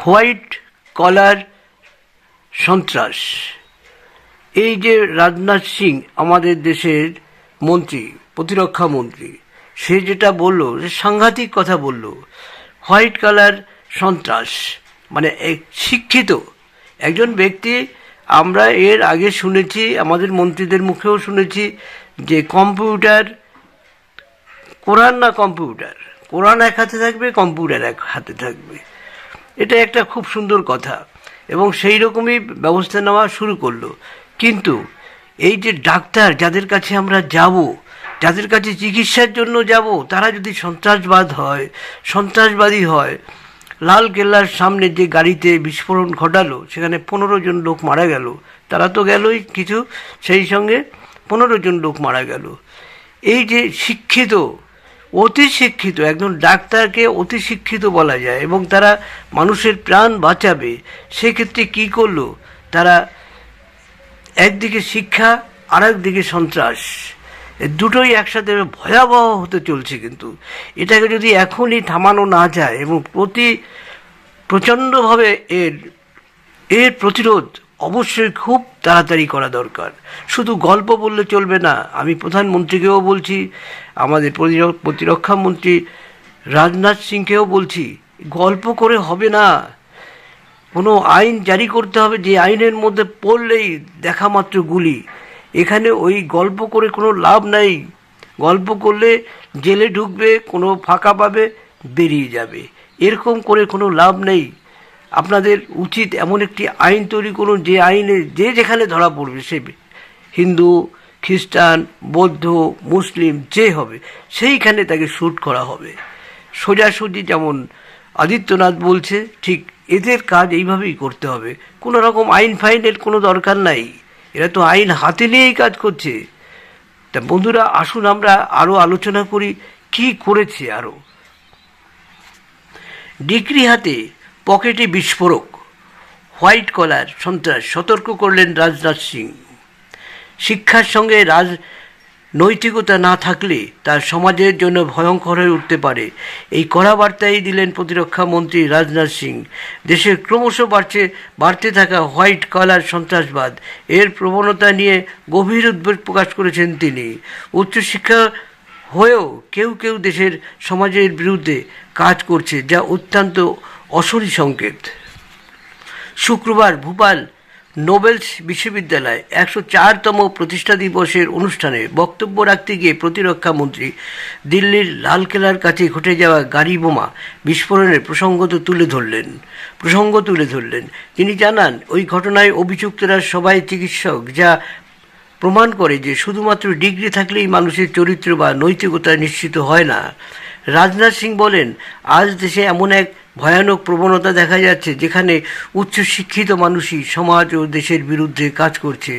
White collar সন্ত্রাস। এই যে রাজনাথ সিং আমাদের দেশের মন্ত্রী, প্রতিরক্ষা মন্ত্রী, সে যেটা বললো, সে সাংঘাতিক কথা বলল। হোয়াইট কলার সন্ত্রাস মানে শিক্ষিত একজন ব্যক্তি। আমরা এর আগে শুনেছি, আমাদের মন্ত্রীদের মুখেও শুনেছি যে কম্পিউটার, কোরআন না কম্পিউটার, কোরআন এক হাতে থাকবে, কম্পিউটার এক হাতে থাকবে। এটা একটা খুব সুন্দর কথা এবং সেই রকমই ব্যবস্থা নেওয়া শুরু করলো। কিন্তু এই যে ডাক্তার যাদের কাছে আমরা যাব, যাদের কাছে চিকিৎসার জন্য যাব, তারা যদি সন্ত্রাসবাদী হয়। লাল কেল্লার সামনে যে গাড়িতে বিস্ফোরণ ঘটালো, সেখানে 15 জন লোক মারা গেল। তারা তো গেলই কিছু, সেই সঙ্গে 15 জন লোক মারা গেল। এই যে শিক্ষিত, অতি শিক্ষিত একজন ডাক্তারকে অতি শিক্ষিত বলা যায় এবং তারা মানুষের প্রাণ বাঁচাবে, সেক্ষেত্রে কী করলো তারা? একদিকে শিক্ষা, আর একদিকে সন্ত্রাস, দুটোই একসাথে ভয়াবহ হতে চলছে। কিন্তু এটাকে যদি এখনই থামানো না যায় এবং প্রচণ্ডভাবে এর প্রতিরোধ অবশ্যই খুব তাড়াতাড়ি করা দরকার। শুধু গল্প বললে চলবে না। আমি প্রধানমন্ত্রীকেও বলছি, আমাদের প্রতিরক্ষা মন্ত্রী রাজনাথ সিংকেও বলছি, গল্প করে হবে না। কোনো আইন জারি করতে হবে, যে আইনের মধ্যে পড়লেই দেখা মাত্র গুলি। এখানে ওই গল্প করে কোনো লাভ নাই। গল্প করলে জেলে ঢুকবে, কোনো ফাঁকা পাবে, বেরিয়ে যাবে। এরকম করে কোনো লাভ নেই। আপনাদের উচিত এমন একটি আইন তৈরি করুন, যে আইনে যে যেখানে ধরা পড়বে, সে হিন্দু, খ্রিস্টান, বৌদ্ধ, মুসলিম যে হবে, সেইখানে তাকে শ্যুট করা হবে। সোজাসুজি যেমন আদিত্যনাথ বলছে, ঠিক এদের কাজ এইভাবেই করতে হবে। কোনো রকম আইন ফাইনের কোনো দরকার নাই। এরা তো আইন হাতে নিয়েই কাজ করছে। তা বন্ধুরা, আসুন আমরা আরও আলোচনা করি কি করেছে আরও। ডিগ্রি হাতে পকেটে বিস্ফোরক, হোয়াইট কলার সন্ত্রাস, সতর্ক করলেন রাজনাথ সিং। শিক্ষার সঙ্গে নৈতিকতা না থাকলে তার সমাজের জন্য ভয়ঙ্কর হয়ে উঠতে পারে, এই কড়া বার্তাই দিলেন প্রতিরক্ষা মন্ত্রী রাজনাথ সিং। দেশের ক্রমশ বাড়তে থাকা হোয়াইট কলার সন্ত্রাসবাদ, এর প্রবণতা নিয়ে গভীর উদ্বেগ প্রকাশ করেছেন তিনি। উচ্চশিক্ষা হয়েও কেউ কেউ দেশের সমাজের বিরুদ্ধে কাজ করছে, যা অত্যন্ত অশনি সংকেত। শুক্রবার ভোপাল নোবেলস বিশ্ববিদ্যালয় 104তম প্রতিষ্ঠা দিবসের অনুষ্ঠানে বক্তব্য রাখতে গিয়ে প্রতিরক্ষা মন্ত্রী দিল্লির লালকেল্লার কাছে ঘটে যাওয়া গাড়ি বোমা বিস্ফোরণের প্রসঙ্গ তুলে ধরলেন। তিনি জানান, ওই ঘটনায় অভিযুক্তরা সবাই চিকিৎসক, যা প্রমাণ করে যে শুধুমাত্র ডিগ্রি থাকলেই মানুষের চরিত্র বা নৈতিকতা নিশ্চিত হয় না। রাজনাথ সিং বলেন, আজ দেশে এমন এক ভয়ানক প্রবণতা দেখা যাচ্ছে, যেখানে উচ্চশিক্ষিত মানুষই সমাজ ও দেশের বিরুদ্ধে কাজ করছে।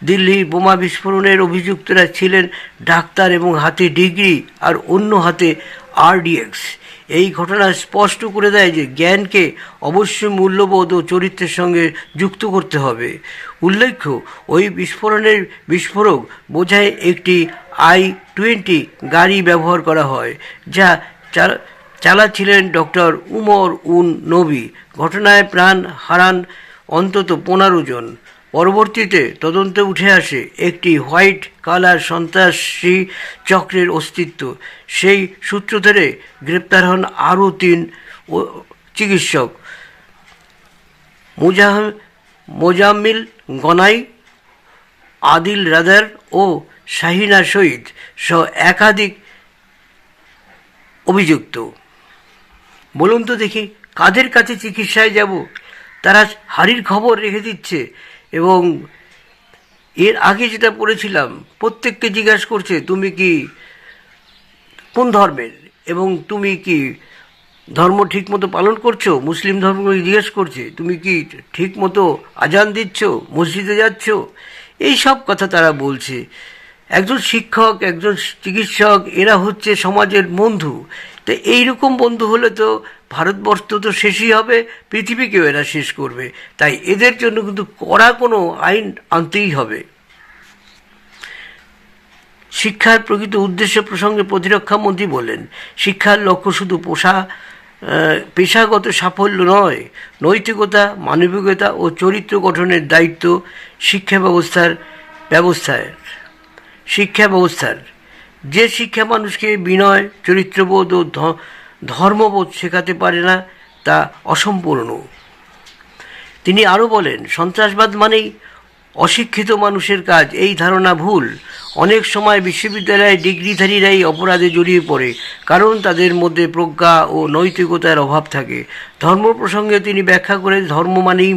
দিল্লির বোমা বিস্ফোরণের অভিযুক্তরা ছিলেন ডাক্তার এবং হাতে ডিগ্রি আর অন্য হাতে RDX। এই ঘটনা স্পষ্ট করে দেয় যে জ্ঞানকে অবশ্যই মূল্যবোধ ও চরিত্রের সঙ্গে যুক্ত করতে হবে। উল্লেখ্য, ওই বিস্ফোরক বোঝায় একটি I-20 গাড়ি ব্যবহার করা হয়, যা চালাচ্ছিলেন ডক্টর উমর নবী। ঘটনায় প্রাণ হারান অন্তত 15 জন। পরবর্তীতে তদন্তে উঠে আসে একটি হোয়াইট কলার সন্ত্রাসী চক্রের অস্তিত্ব। সেই সূত্র ধরে গ্রেপ্তার হন আরও 3 চিকিৎসক, মোজাম্মিল গনাই, আদিল রাদার ও শাহিনা শহীদ সহ একাধিক অভিযুক্ত। বলুন তো দেখি, কাদের কাছে চিকিৎসায় যাব? তারা হাড়ির খবর রেখে দিচ্ছে এবং এর আগে যেটা পড়েছিলাম, প্রত্যেককে জিজ্ঞাসা করছে তুমি কি কোন ধর্মের এবং তুমি কি ধর্ম ঠিকমতো পালন করছো। মুসলিম ধর্মকে জিজ্ঞেস করছে তুমি কি ঠিকমতো আজান দিচ্ছ, মসজিদে যাচ্ছ। এই সব কথা তারা বলছে। একজন শিক্ষক, একজন চিকিৎসক, এরা হচ্ছে সমাজের বন্ধু। তো এইরকম বন্ধু হলে তো ভারতবর্ষ তো শেষই হবে, পৃথিবীকেও এরা শেষ করবে। তাই এদের জন্য কিন্তু কড়া কোনো আইন আনতেই হবে। শিক্ষার প্রকৃত উদ্দেশ্য প্রসঙ্গে প্রতিরক্ষা মন্ত্রী বলেন, শিক্ষার লক্ষ্য শুধু পেশাগত সাফল্য নয়, নৈতিকতা, মানবিকতা ও চরিত্র গঠনের দায়িত্ব শিক্ষা ব্যবস্থার। যে শিক্ষা মানুষকে বিনয়, চরিত্রবোধ ও ধর্মবোধ শেখাতে পারে না তা অসম্পূর্ণ। তিনি আরও বলেন, সন্ত্রাসবাদ মানেই অশিক্ষিত মানুষের কাজ, এই ধারণা ভুল। অনেক সময় বিশ্ববিদ্যালয়ে ডিগ্রিধারীরাই অপরাধে জড়িয়ে পড়ে, কারণ তাদের মধ্যে প্রজ্ঞা ও নৈতিকতার অভাব থাকে। ধর্ম প্রসঙ্গে তিনি ব্যাখ্যা করে, ধর্ম মানেই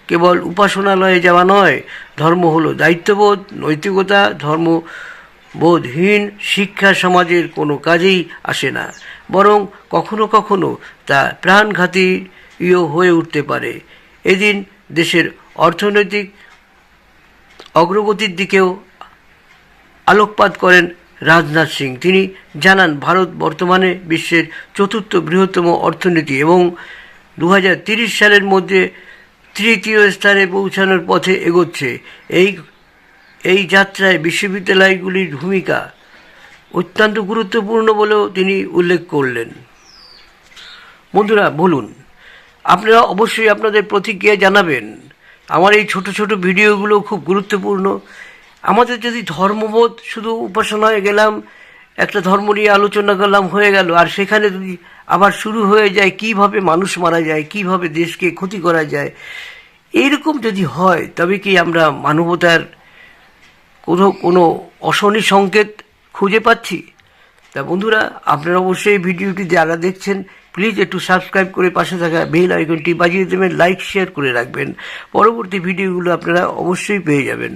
কেবল উপাসনালয়ে যাওয়া নয়, ধর্ম হলো দায়িত্ববোধ, নৈতিকতা। ধর্মবোধহীন শিক্ষা সমাজের কোনো কাজেই আসে না, বরং কখনো কখনো তা প্রাণঘাতীও হয়ে উঠতে পারে। এদিন দেশের অর্থনৈতিক অগ্রগতির দিকেও আলোকপাত করেন রাজনাথ সিং। তিনি জানান, ভারত বর্তমানে বিশ্বের 4র্থ বৃহত্তম অর্থনীতি এবং 2030 সালের মধ্যে 3য় স্থানে পৌঁছানোর পথে এগোচ্ছে। এই যাত্রায় বিশ্ববিদ্যালয়গুলির ভূমিকা অত্যন্ত গুরুত্বপূর্ণ বলেও তিনি উল্লেখ করলেন। বন্ধুরা, বলুন, আপনারা অবশ্যই আপনাদের প্রতিক্রিয়া জানাবেন। আমার এই ছোট ছোট ভিডিওগুলো খুব গুরুত্বপূর্ণ। আমাদের যদি ধর্মবোধ, শুধু উপাসনায় গেলাম, একটা ধর্ম নিয়ে আলোচনা করলাম, হয়ে গেল, আর সেখানে যদি আবার শুরু হয়ে যায় কিভাবে মানুষ মারা যায়, কিভাবে দেশকে ক্ষতি করা যায়, এইরকম যদি হয়, তবে কি আমরা মানবতার কোনো অশনি সংকেত খুঁজে পাচ্ছি? তা বন্ধুরা, আপনারা অবশ্যই ভিডিওটি যারা দেখছেন, প্লিজ একটু সাবস্ক্রাইব করে পাশে থাকা বেল আইকনটি বাজিয়ে দেবেন, লাইক শেয়ার করে রাখবেন। পরবর্তী ভিডিওগুলো আপনারা অবশ্যই পেয়ে যাবেন।